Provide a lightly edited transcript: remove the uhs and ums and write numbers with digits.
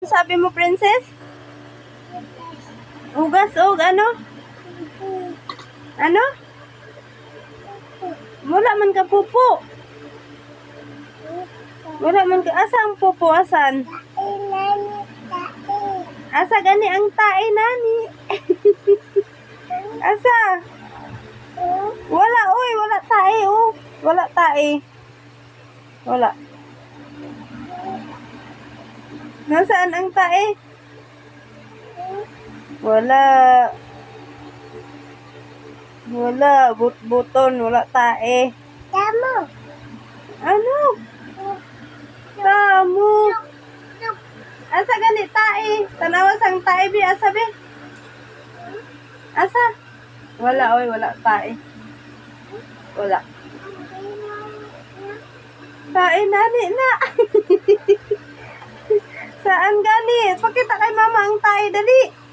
Sabi mo, princess? Hugas o ano? Ano? Wala man ka pupo. Wala man ka. Asa ang pupo? Asan? Asa gani ang tae nani? Asa? Wala oy, wala tae oh. Wala tae. Wala. Nasaan ang tae? Wala. Wala, buton, wala tae. Tamo. Ano? Tamo. Asa gani tae? Tanawas ang tae bi asa bi? Asa? Wala oy, wala tae. Wala. Tae nani na. Saan gani? Pakita kay mama ang tae dali.